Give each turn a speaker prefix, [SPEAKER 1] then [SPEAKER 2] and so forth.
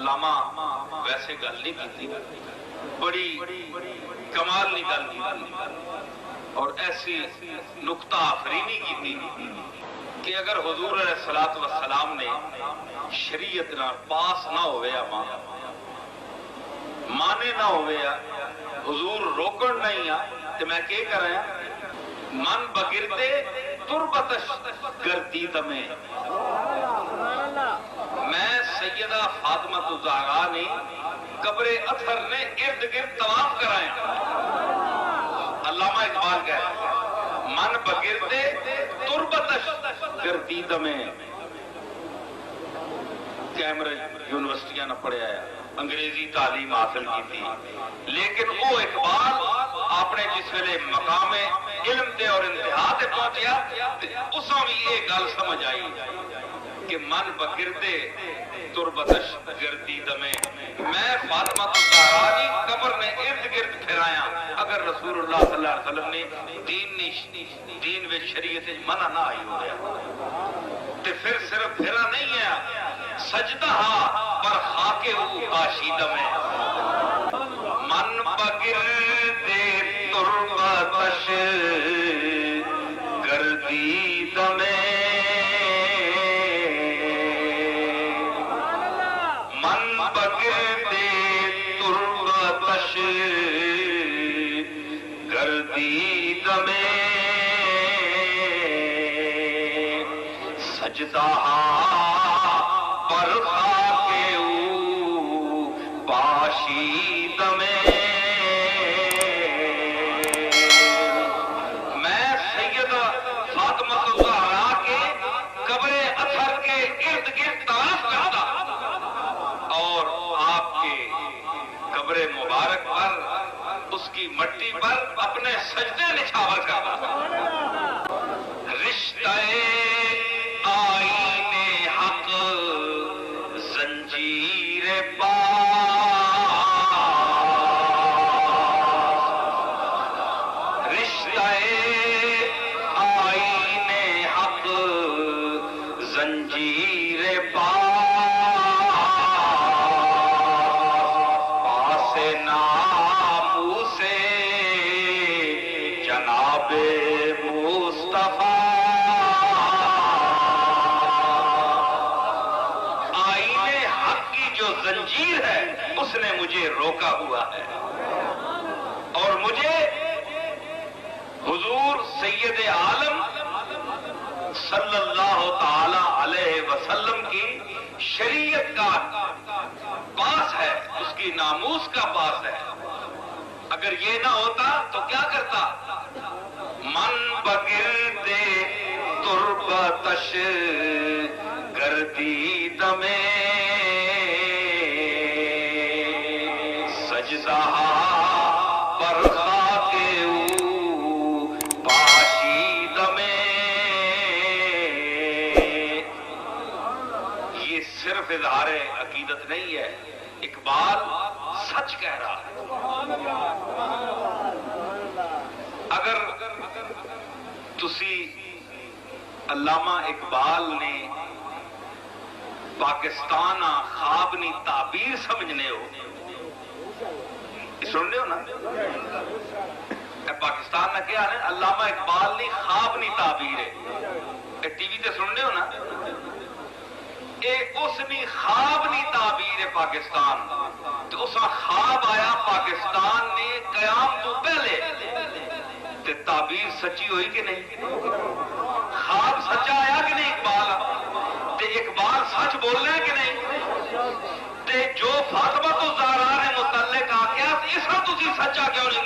[SPEAKER 1] علامہ ویسے گل نہیں کی، بڑی کمال کی گل کی اور ایسی نقطہ آفرینی کی تھی کہ اگر حضور علیہ الصلوۃ والسلام نے شریعت نہ پاس نہ ہوئے مانے نہ ہوئے حضور روکن نہیں تو میں کیا کر رہا من بگردے تربتش گردید میں سیدہ فاطمہ الزہرا نے قبر اطہر نے ارد گرد طواف کرایا۔ علامہ اقبال کہہ رہے من بگردے تربتش گردید میں، کیمبرج یونیورسٹیاں نہ پڑھیا ہے، انگریزی تعلیم حاصل کی تھی، لیکن وہ اقبال آپ نے جس ویلے مقام علم تے اور انتہا تے پہنچیا اس میں یہ گل سمجھ آئی کہ من بگردے تربتش گردید میں، میں فاطمہ الزہرا دی قبر نے ارد گرد پھرایا۔ اگر رسول اللہ صلی اللہ علیہ وسلم نے دین و شریعت منع نہ آئی ہو گیا تو پھر صرف پھرا نہیں ہے، سجدہ پر خاک او آشیدہ میں من بگردے تربتش گردید میں گردید میں سجدہ پر خاک او پاشید میں میں سیدہ فاطمہ الزہرا کے قبر اطہر کے ارد گرد طواف کرتا اور آپ کے قبر مبارک پر اس کی مٹی پر اپنے سجدے نچھاور کرتا تھا۔ رشتہ آئین حق زنجیر پاس، رشتہ آئین حق زنجیر پاس، زنجیر ہے اس نے مجھے روکا ہوا ہے اور مجھے حضور سید عالم صلی اللہ تعالی علیہ وسلم کی شریعت کا پاس ہے، اس کی ناموس کا پاس ہے۔ اگر یہ نہ ہوتا تو کیا کرتا؟ من بگردے تربتش گردید میں سجدہ پر خاک او پاشید میں۔ یہ صرف اظہار عقیدت نہیں ہے، اقبال سچ کہہ رہا ہے۔ اگر تسی علامہ اقبال نے پاکستان خواب نی تعبیر سمجھنے ہو، سننے ہو نا پاکستان نے کیا ہے علامہ اقبال نی خواب نی تعبیر ہے، ٹی وی تے سننے ہو نا، اس نی خواب نی تعبیر ہے پاکستان، تو اس کا خواب آیا پاکستان نے قیام تو پہلے، تے تعبیر سچی ہوئی کہ نہیں؟ خواب سچا آیا کہ نہیں اقبال؟ تے اقبال سچ بولنا ہے کہ نہیں؟ تے جو فاطمہ الزہرا نے متعلق آکیا اس کا تسی سچا کیوں نہیں